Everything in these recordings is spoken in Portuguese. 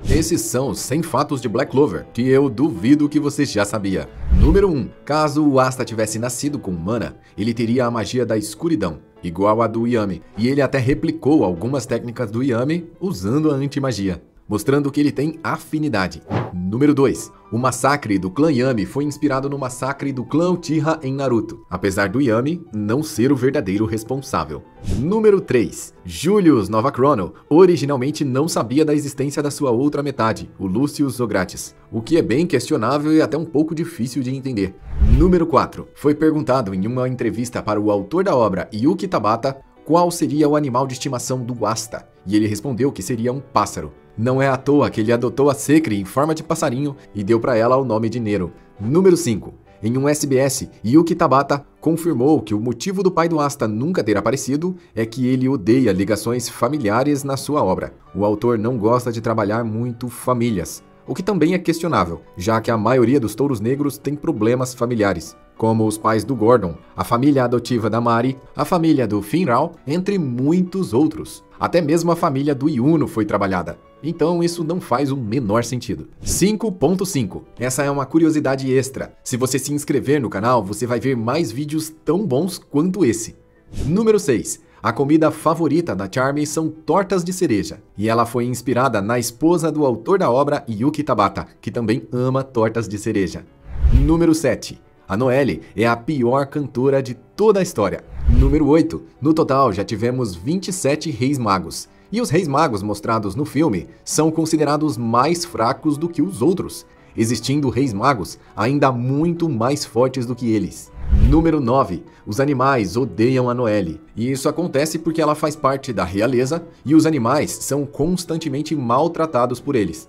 Esses são os 100 fatos de Black Clover, que eu duvido que você já sabia. Número 1. Caso o Asta tivesse nascido com mana, ele teria a magia da escuridão, igual a do Yami, e ele até replicou algumas técnicas do Yami usando a antimagia, mostrando que ele tem afinidade. Número 2. O massacre do clã Yami foi inspirado no massacre do clã Uchiha em Naruto, apesar do Yami não ser o verdadeiro responsável. Número 3. Julius Novachrono originalmente não sabia da existência da sua outra metade, o Lucius Zogratis, o que é bem questionável e até um pouco difícil de entender. Número 4. Foi perguntado em uma entrevista para o autor da obra, Yuki Tabata, qual seria o animal de estimação do Asta, e ele respondeu que seria um pássaro. Não é à toa que ele adotou a Sekri em forma de passarinho e deu para ela o nome de Nero. Número 5. Em um SBS, Yuki Tabata confirmou que o motivo do pai do Asta nunca ter aparecido é que ele odeia ligações familiares na sua obra. O autor não gosta de trabalhar muito famílias, o que também é questionável, já que a maioria dos touros negros tem problemas familiares, como os pais do Gordon, a família adotiva da Mari, a família do Finral, entre muitos outros. Até mesmo a família do Yuno foi trabalhada. Então isso não faz o menor sentido. 5.5. Essa é uma curiosidade extra. Se você se inscrever no canal, você vai ver mais vídeos tão bons quanto esse. Número 6. A comida favorita da Charmy são tortas de cereja, e ela foi inspirada na esposa do autor da obra, Yuki Tabata, que também ama tortas de cereja. Número 7. A Noelle é a pior cantora de toda a história. Número 8. No total já tivemos 27 Reis Magos, e os Reis Magos mostrados no filme são considerados mais fracos do que os outros, existindo Reis Magos ainda muito mais fortes do que eles. Número 9. Os animais odeiam a Noelle, e isso acontece porque ela faz parte da realeza e os animais são constantemente maltratados por eles.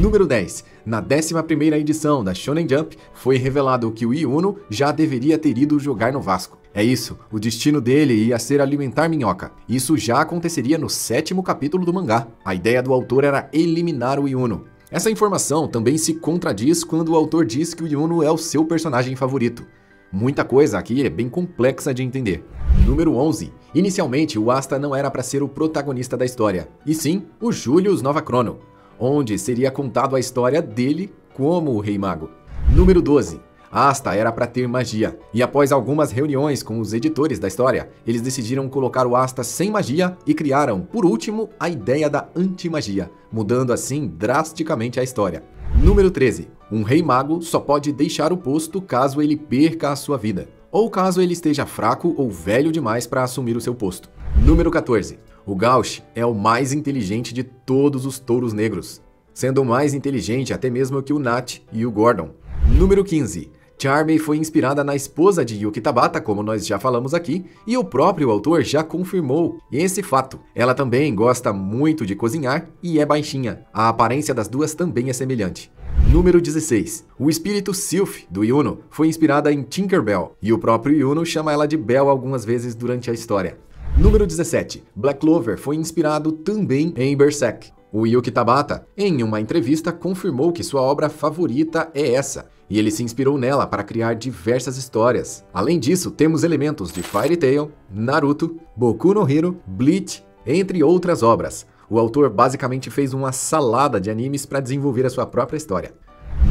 Número 10. Na 11ª edição da Shonen Jump, foi revelado que o Yuno já deveria ter ido jogar no Vasco. É isso, o destino dele ia ser alimentar minhoca. Isso já aconteceria no 7º capítulo do mangá. A ideia do autor era eliminar o Yuno. Essa informação também se contradiz quando o autor diz que o Yuno é o seu personagem favorito. Muita coisa aqui é bem complexa de entender. Número 11. Inicialmente, o Asta não era para ser o protagonista da história, e sim o Julius Novachrono, onde seria contado a história dele como o Rei Mago. Número 12. Asta era para ter magia, e após algumas reuniões com os editores da história, eles decidiram colocar o Asta sem magia e criaram, por último, a ideia da antimagia, mudando assim drasticamente a história. Número 13. Um Rei Mago só pode deixar o posto caso ele perca a sua vida, ou caso ele esteja fraco ou velho demais para assumir o seu posto. Número 14. O Gauch é o mais inteligente de todos os touros negros, sendo mais inteligente até mesmo que o Nat e o Gordon. Número 15. Charmy foi inspirada na esposa de Yuki Tabata, como nós já falamos aqui, e o próprio autor já confirmou esse fato. Ela também gosta muito de cozinhar e é baixinha. A aparência das duas também é semelhante. Número 16. O espírito Sylph, do Yuno, foi inspirada em Tinkerbell, e o próprio Yuno chama ela de Belle algumas vezes durante a história. Número 17. Black Clover foi inspirado também em Berserk. O Yuki Tabata, em uma entrevista, confirmou que sua obra favorita é essa, e ele se inspirou nela para criar diversas histórias. Além disso, temos elementos de Fairy Tail, Naruto, Boku no Hero, Bleach, entre outras obras. O autor basicamente fez uma salada de animes para desenvolver a sua própria história.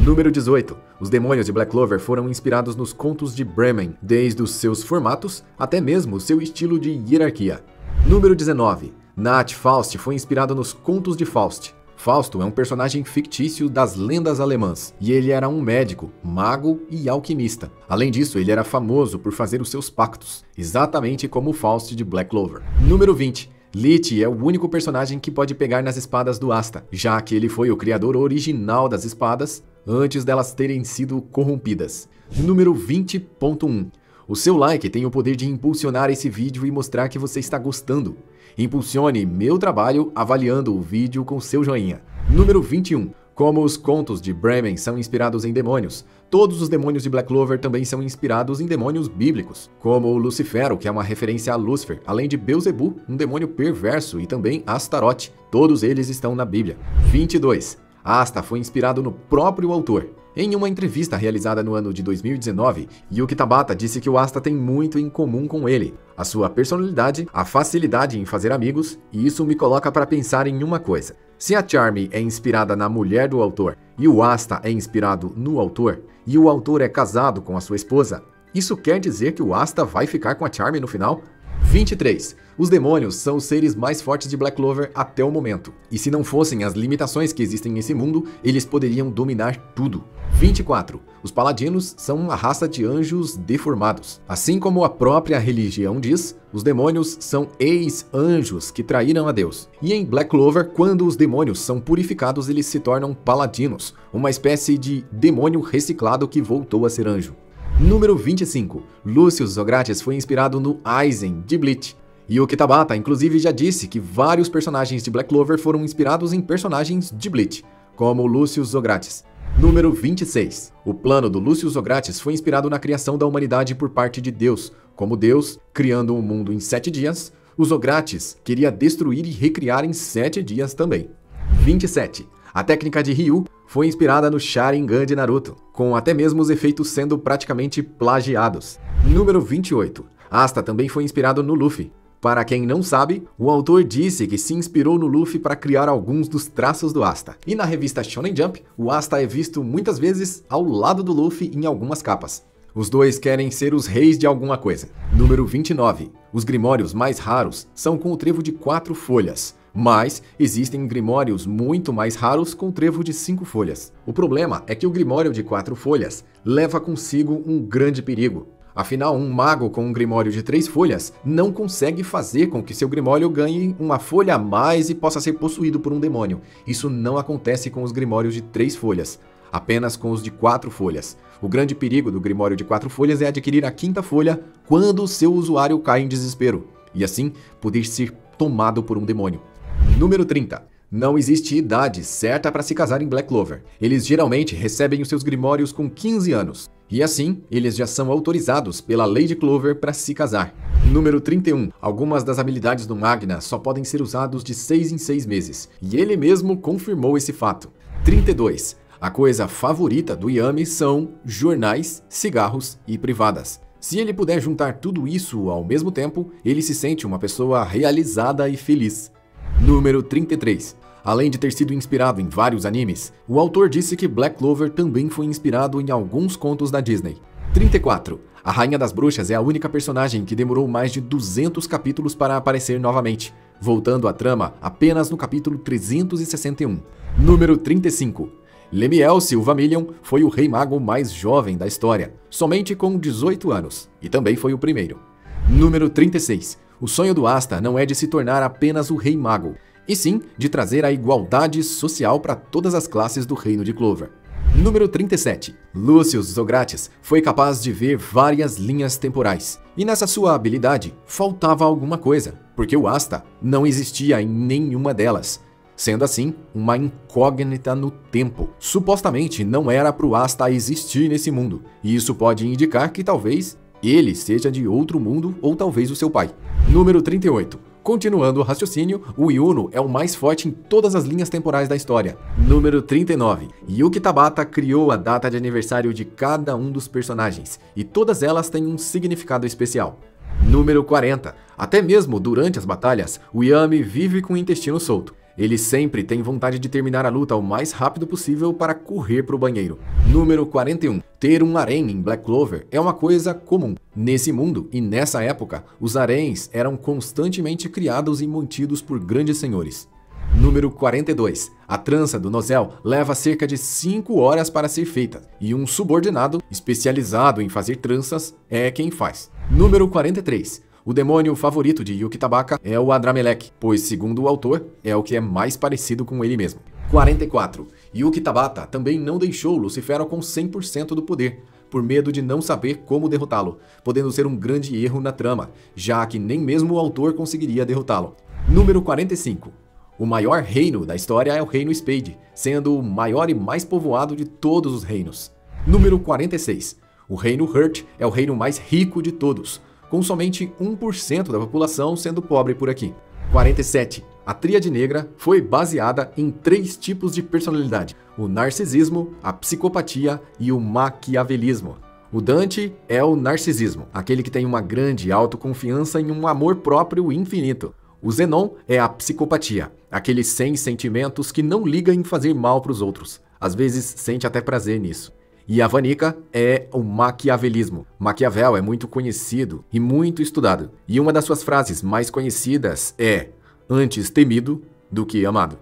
Número 18. Os demônios de Black Clover foram inspirados nos contos de Bremen, desde os seus formatos até mesmo o seu estilo de hierarquia. Número 19. Nat Faust foi inspirado nos contos de Faust. Fausto é um personagem fictício das lendas alemãs, e ele era um médico, mago e alquimista. Além disso, ele era famoso por fazer os seus pactos, exatamente como o Faust de Black Clover. Número 20. Lich é o único personagem que pode pegar nas espadas do Asta, já que ele foi o criador original das espadas antes delas terem sido corrompidas. Número 20.1. O seu like tem o poder de impulsionar esse vídeo e mostrar que você está gostando. Impulsione meu trabalho avaliando o vídeo com seu joinha. Número 21. Como os contos de Bremen são inspirados em demônios, todos os demônios de Black Clover também são inspirados em demônios bíblicos, como o Lucifero, que é uma referência a Lúcifer, além de Beelzebub, um demônio perverso, e também Astaroth. Todos eles estão na Bíblia. 22. Asta foi inspirado no próprio autor. Em uma entrevista realizada no ano de 2019, Yuki Tabata disse que o Asta tem muito em comum com ele. A sua personalidade, a facilidade em fazer amigos, e isso me coloca para pensar em uma coisa. Se a Charmy é inspirada na mulher do autor, e o Asta é inspirado no autor, e o autor é casado com a sua esposa, isso quer dizer que o Asta vai ficar com a Charmy no final? 23. Os demônios são os seres mais fortes de Black Clover até o momento. E se não fossem as limitações que existem nesse mundo, eles poderiam dominar tudo. 24. Os paladinos são uma raça de anjos deformados. Assim como a própria religião diz, os demônios são ex-anjos que traíram a Deus. E em Black Clover, quando os demônios são purificados, eles se tornam paladinos, uma espécie de demônio reciclado que voltou a ser anjo. Número 25. Lucius Zogratis foi inspirado no Aizen, de Bleach. Yuki Tabata, inclusive, já disse que vários personagens de Black Clover foram inspirados em personagens de Bleach, como Lucius Zogratis. Número 26. O plano do Lucius Zogratis foi inspirado na criação da humanidade por parte de Deus. Como Deus, criando o mundo em 7 dias, o Zogratis queria destruir e recriar em 7 dias também. 27. A técnica de Ryu foi inspirada no Sharingan de Naruto, com até mesmo os efeitos sendo praticamente plagiados. Número 28. Asta também foi inspirado no Luffy. Para quem não sabe, o autor disse que se inspirou no Luffy para criar alguns dos traços do Asta. E na revista Shonen Jump, o Asta é visto muitas vezes ao lado do Luffy em algumas capas. Os dois querem ser os reis de alguma coisa. Número 29. Os grimórios mais raros são com o trevo de 4 folhas. Mas existem grimórios muito mais raros com trevo de 5 folhas. O problema é que o grimório de 4 folhas leva consigo um grande perigo. Afinal, um mago com um grimório de 3 folhas não consegue fazer com que seu grimório ganhe uma folha a mais e possa ser possuído por um demônio. Isso não acontece com os grimórios de 3 folhas, apenas com os de 4 folhas. O grande perigo do grimório de 4 folhas é adquirir a 5ª folha quando o seu usuário cai em desespero, e assim poder ser tomado por um demônio. Número 30. Não existe idade certa para se casar em Black Clover. Eles geralmente recebem os seus grimórios com 15 anos. E assim, eles já são autorizados pela lei de Clover para se casar. Número 31. Algumas das habilidades do Magna só podem ser usados de 6 em 6 meses. E ele mesmo confirmou esse fato. 32. A coisa favorita do Yami são jornais, cigarros e privadas. Se ele puder juntar tudo isso ao mesmo tempo, ele se sente uma pessoa realizada e feliz. Número 33. Além de ter sido inspirado em vários animes, o autor disse que Black Clover também foi inspirado em alguns contos da Disney. 34. A Rainha das Bruxas é a única personagem que demorou mais de 200 capítulos para aparecer novamente, voltando à trama apenas no capítulo 361. Número 35. Lemiel Silvamillion foi o rei mago mais jovem da história, somente com 18 anos, e também foi o primeiro. Número 36. O sonho do Asta não é de se tornar apenas o rei mago, e sim de trazer a igualdade social para todas as classes do reino de Clover. Número 37. Lucius Zogratis foi capaz de ver várias linhas temporais, e nessa sua habilidade faltava alguma coisa, porque o Asta não existia em nenhuma delas, sendo assim uma incógnita no tempo. Supostamente não era para o Asta existir nesse mundo, e isso pode indicar que talvez ele seja de outro mundo ou talvez o seu pai. Número 38. Continuando o raciocínio, o Yuno é o mais forte em todas as linhas temporais da história. Número 39. Yuki Tabata criou a data de aniversário de cada um dos personagens, e todas elas têm um significado especial. Número 40. Até mesmo durante as batalhas, o Yami vive com o intestino solto. Ele sempre tem vontade de terminar a luta o mais rápido possível para correr para o banheiro. Número 41. Ter um harém em Black Clover é uma coisa comum. Nesse mundo e nessa época, os haréns eram constantemente criados e mantidos por grandes senhores. Número 42. A trança do Nozel leva cerca de 5 horas para ser feita, e um subordinado especializado em fazer tranças é quem faz. Número 43. O demônio favorito de Yuki Tabata é o Adramelech, pois, segundo o autor, é o que é mais parecido com ele mesmo. 44. Yuki Tabata também não deixou Lucifero com 100% do poder, por medo de não saber como derrotá-lo, podendo ser um grande erro na trama, já que nem mesmo o autor conseguiria derrotá-lo. Número 45. O maior reino da história é o Reino Spade, sendo o maior e mais povoado de todos os reinos. Número 46. O Reino Hurt é o reino mais rico de todos, com somente 1% da população sendo pobre por aqui. 47. A Tríade Negra foi baseada em 3 tipos de personalidade: o narcisismo, a psicopatia e o maquiavelismo. O Dante é o narcisismo, aquele que tem uma grande autoconfiança e um amor próprio infinito. O Zenon é a psicopatia, aquele sem sentimentos que não liga em fazer mal para os outros. Às vezes sente até prazer nisso. E a Vanica é o maquiavelismo. Maquiavel é muito conhecido e muito estudado. E uma das suas frases mais conhecidas é: antes temido do que amado.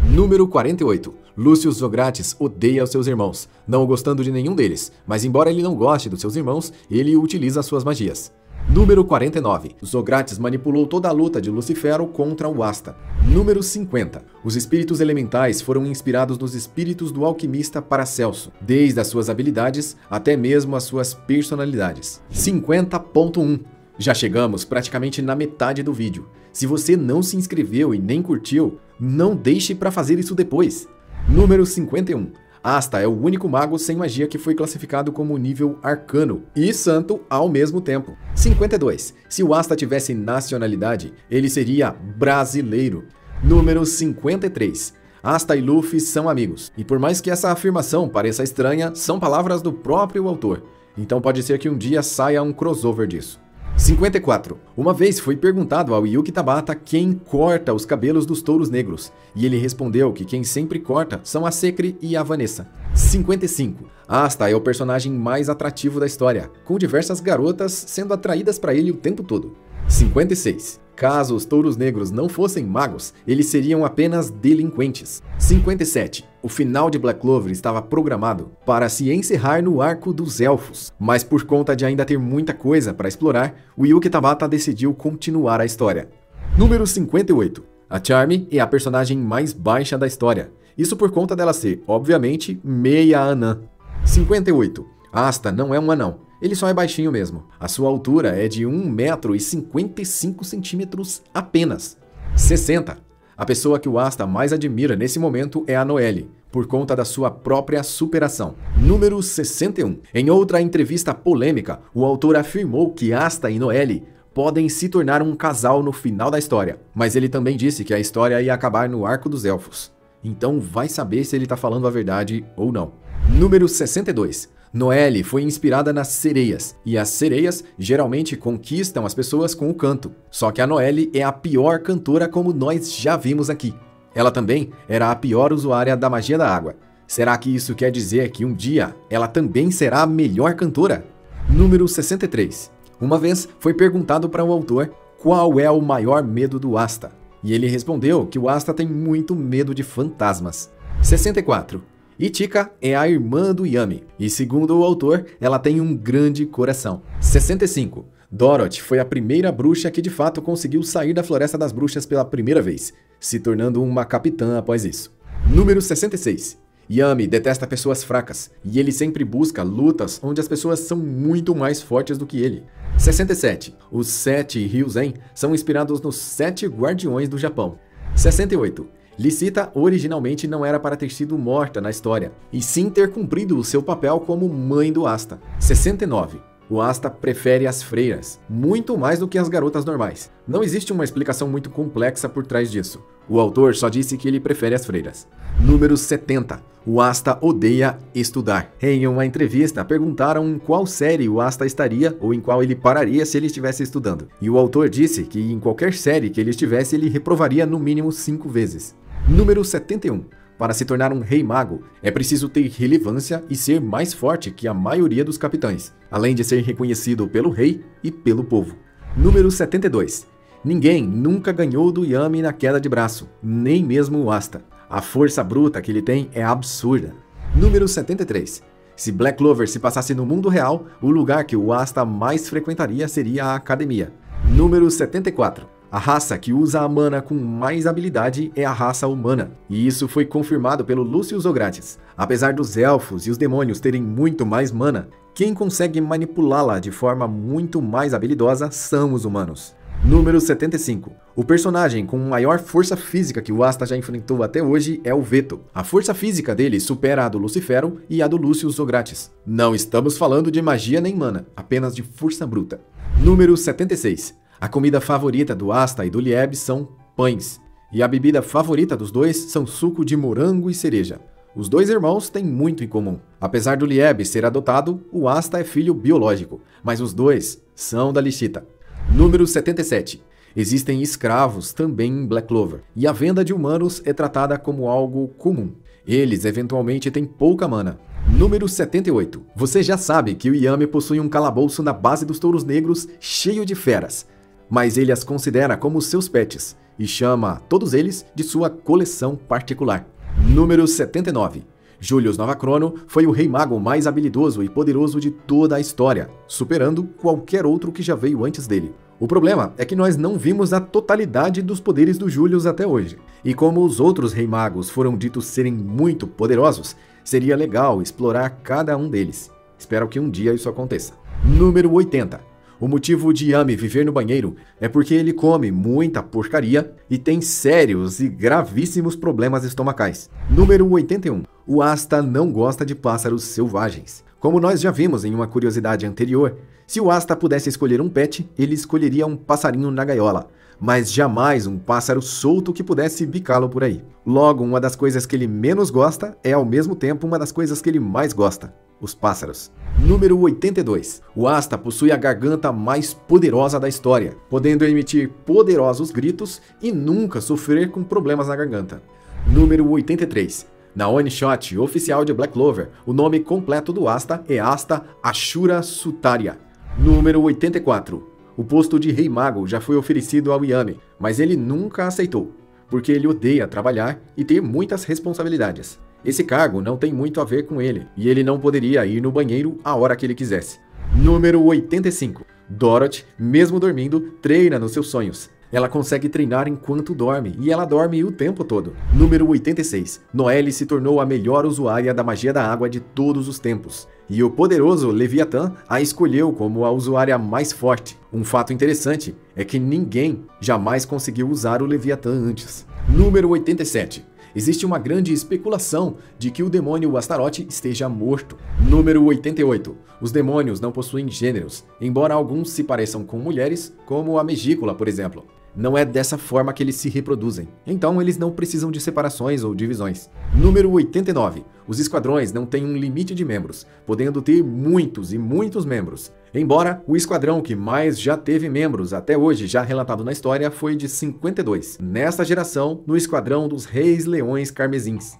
Número 48. Lúcio Socrates odeia os seus irmãos, não gostando de nenhum deles, mas embora ele não goste dos seus irmãos, ele utiliza suas magias. Número 49. Socrates manipulou toda a luta de Lucifero contra o Asta. Número 50. Os espíritos elementais foram inspirados nos espíritos do alquimista Paracelso, desde as suas habilidades até mesmo as suas personalidades. 50.1. Já chegamos praticamente na metade do vídeo. Se você não se inscreveu e nem curtiu, não deixe para fazer isso depois. Número 51. Asta é o único mago sem magia que foi classificado como nível arcano e santo ao mesmo tempo. 52. Se o Asta tivesse nacionalidade, ele seria brasileiro. Número 53. Asta e Luffy são amigos, e por mais que essa afirmação pareça estranha, são palavras do próprio autor. Então pode ser que um dia saia um crossover disso. 54. Uma vez foi perguntado ao Yuki Tabata quem corta os cabelos dos touros negros, e ele respondeu que quem sempre corta são a Secre e a Vanessa. 55. Asta é o personagem mais atrativo da história, com diversas garotas sendo atraídas para ele o tempo todo. 56. Caso os touros negros não fossem magos, eles seriam apenas delinquentes. 57. O final de Black Clover estava programado para se encerrar no arco dos elfos, mas por conta de ainda ter muita coisa para explorar, o Yuki Tabata decidiu continuar a história. Número 58. A Charmy é a personagem mais baixa da história, isso por conta dela ser, obviamente, meia anã. 58. Asta não é um anão. Ele só é baixinho mesmo. A sua altura é de 1,55 m apenas. 60. A pessoa que o Asta mais admira nesse momento é a Noelle, por conta da sua própria superação. Número 61. Em outra entrevista polêmica, o autor afirmou que Asta e Noelle podem se tornar um casal no final da história, mas ele também disse que a história ia acabar no Arco dos Elfos. Então vai saber se ele tá falando a verdade ou não. Número 62. Noelle foi inspirada nas sereias, e as sereias geralmente conquistam as pessoas com o canto. Só que a Noelle é a pior cantora, como nós já vimos aqui. Ela também era a pior usuária da magia da água. Será que isso quer dizer que um dia ela também será a melhor cantora? Número 63. Uma vez foi perguntado para o autor qual é o maior medo do Asta, e ele respondeu que o Asta tem muito medo de fantasmas. 64. Ichika é a irmã do Yami, e segundo o autor, ela tem um grande coração. 65. Dorothy foi a primeira bruxa que de fato conseguiu sair da Floresta das Bruxas pela primeira vez, se tornando uma capitã após isso. Número 66. Yami detesta pessoas fracas, e ele sempre busca lutas onde as pessoas são muito mais fortes do que ele. 67. Os 7 Ryuzen são inspirados nos 7 guardiões do Japão. 68. Lysita originalmente não era para ter sido morta na história, e sim ter cumprido o seu papel como mãe do Asta. 69. O Asta prefere as freiras, muito mais do que as garotas normais. Não existe uma explicação muito complexa por trás disso. O autor só disse que ele prefere as freiras. Número 70. O Asta odeia estudar. Em uma entrevista, perguntaram em qual série o Asta estaria ou em qual ele pararia se ele estivesse estudando. E o autor disse que em qualquer série que ele estivesse, ele reprovaria no mínimo 5 vezes. Número 71. Para se tornar um rei mago, é preciso ter relevância e ser mais forte que a maioria dos capitães, além de ser reconhecido pelo rei e pelo povo. Número 72. Ninguém nunca ganhou do Yami na queda de braço, nem mesmo o Asta. A força bruta que ele tem é absurda. Número 73. Se Black Clover se passasse no mundo real, o lugar que o Asta mais frequentaria seria a academia. Número 74. A raça que usa a mana com mais habilidade é a raça humana, e isso foi confirmado pelo Lúcio Socrates. Apesar dos elfos e os demônios terem muito mais mana, quem consegue manipulá-la de forma muito mais habilidosa são os humanos. Número 75. O personagem com maior força física que o Asta já enfrentou até hoje é o Veto. A força física dele supera a do Lucifero e a do Lúcio Socrates. Não estamos falando de magia nem mana, apenas de força bruta. Número 76. A comida favorita do Asta e do Lieb são pães. E a bebida favorita dos dois são suco de morango e cereja. Os dois irmãos têm muito em comum. Apesar do Lieb ser adotado, o Asta é filho biológico, mas os dois são da Lishita. Número 77. Existem escravos também em Black Clover, e a venda de humanos é tratada como algo comum. Eles eventualmente têm pouca mana. Número 78. Você já sabe que o Yami possui um calabouço na base dos touros negros cheio de feras, mas ele as considera como seus pets e chama todos eles de sua coleção particular. Número 79. Julius Novachrono foi o rei mago mais habilidoso e poderoso de toda a história, superando qualquer outro que já veio antes dele. O problema é que nós não vimos a totalidade dos poderes do Julius até hoje. E como os outros rei magos foram ditos serem muito poderosos, seria legal explorar cada um deles. Espero que um dia isso aconteça. Número 80. O motivo de Yami viver no banheiro é porque ele come muita porcaria e tem sérios e gravíssimos problemas estomacais. Número 81. O Asta não gosta de pássaros selvagens. Como nós já vimos em uma curiosidade anterior, se o Asta pudesse escolher um pet, ele escolheria um passarinho na gaiola, mas jamais um pássaro solto que pudesse bicá-lo por aí. Logo, uma das coisas que ele menos gosta é ao mesmo tempo uma das coisas que ele mais gosta: os pássaros. Número 82. O Asta possui a garganta mais poderosa da história, podendo emitir poderosos gritos e nunca sofrer com problemas na garganta. Número 83. Na one-shot oficial de Black Clover, o nome completo do Asta é Asta Ashura Sutaria. Número 84. O posto de Rei Mago já foi oferecido ao Yami, mas ele nunca aceitou, porque ele odeia trabalhar e ter muitas responsabilidades. Esse cargo não tem muito a ver com ele, e ele não poderia ir no banheiro a hora que ele quisesse. Número 85. Dorothy, mesmo dormindo, treina nos seus sonhos. Ela consegue treinar enquanto dorme, e ela dorme o tempo todo. Número 86. Noelle se tornou a melhor usuária da magia da água de todos os tempos, e o poderoso Leviathan a escolheu como a usuária mais forte. Um fato interessante é que ninguém jamais conseguiu usar o Leviathan antes. Número 87. Existe uma grande especulação de que o demônio Astaroth esteja morto. Número 88. Os demônios não possuem gêneros, embora alguns se pareçam com mulheres, como a Megícula, por exemplo. Não é dessa forma que eles se reproduzem, então eles não precisam de separações ou divisões. Número 89. Os esquadrões não têm um limite de membros, podendo ter muitos e muitos membros. Embora o esquadrão que mais já teve membros até hoje, já relatado na história, foi de 52. Nesta geração, no esquadrão dos Reis Leões Carmesins.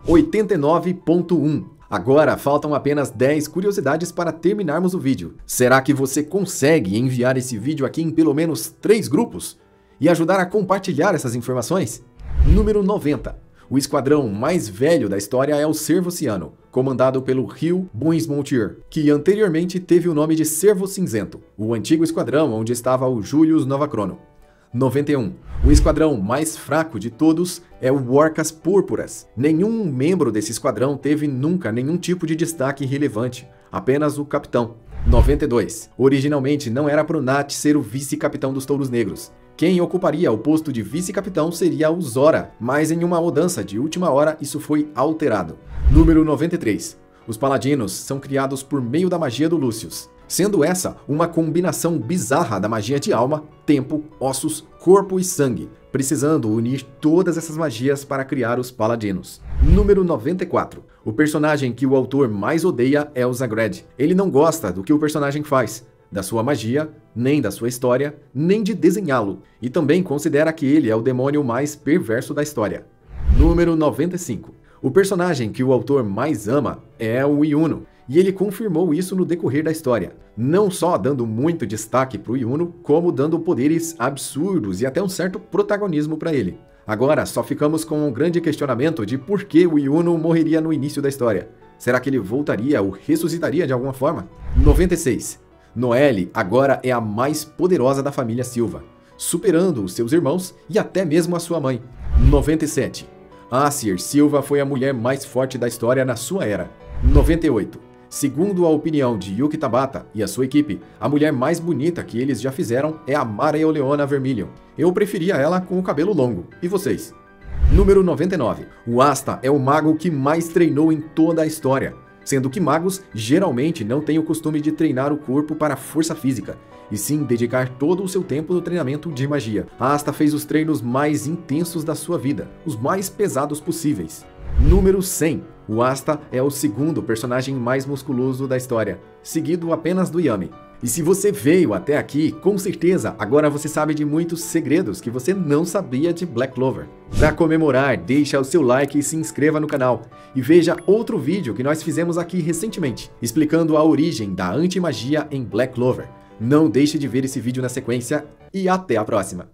89.1. Agora faltam apenas 10 curiosidades para terminarmos o vídeo. Será que você consegue enviar esse vídeo aqui em pelo menos 3 grupos? E ajudar a compartilhar essas informações? Número 90. O esquadrão mais velho da história é o Cervo Ciano, comandado pelo Hugh Bunsmontier, que anteriormente teve o nome de Cervo Cinzento, o antigo esquadrão onde estava o Julius Novachrono. 91. O esquadrão mais fraco de todos é o Orcas Púrpuras. Nenhum membro desse esquadrão teve nunca nenhum tipo de destaque relevante, apenas o capitão. 92. Originalmente não era para o Nat ser o vice-capitão dos Touros Negros. Quem ocuparia o posto de vice-capitão seria o Zora, mas em uma mudança de última hora isso foi alterado. Número 93. Os paladinos são criados por meio da magia do Lucius, sendo essa uma combinação bizarra da magia de alma, tempo, ossos, corpo e sangue, precisando unir todas essas magias para criar os paladinos. Número 94. O personagem que o autor mais odeia é o Zagred. Ele não gosta do que o personagem faz, da sua magia, nem da sua história, nem de desenhá-lo, e também considera que ele é o demônio mais perverso da história. Número 95. O personagem que o autor mais ama é o Yuno, e ele confirmou isso no decorrer da história, não só dando muito destaque para o Yuno, como dando poderes absurdos e até um certo protagonismo para ele. Agora só ficamos com um grande questionamento de por que o Yuno morreria no início da história. Será que ele voltaria ou ressuscitaria de alguma forma? 96. Noelle agora é a mais poderosa da família Silva, superando os seus irmãos e até mesmo a sua mãe. 97. Aesir Silva foi a mulher mais forte da história na sua era. 98. Segundo a opinião de Yuki Tabata e a sua equipe, a mulher mais bonita que eles já fizeram é a Mara Eoleona Vermilion. Eu preferia ela com o cabelo longo. E vocês? Número 99. O Asta é o mago que mais treinou em toda a história. sendo que magos geralmente não têm o costume de treinar o corpo para a força física, e sim dedicar todo o seu tempo no treinamento de magia. A Asta fez os treinos mais intensos da sua vida, os mais pesados possíveis. Número 100. O Asta é o segundo personagem mais musculoso da história, seguido apenas do Yami. E se você veio até aqui, com certeza agora você sabe de muitos segredos que você não sabia de Black Clover. Para comemorar, deixa o seu like e se inscreva no canal. E veja outro vídeo que nós fizemos aqui recentemente, explicando a origem da anti-magia em Black Clover. Não deixe de ver esse vídeo na sequência e até a próxima!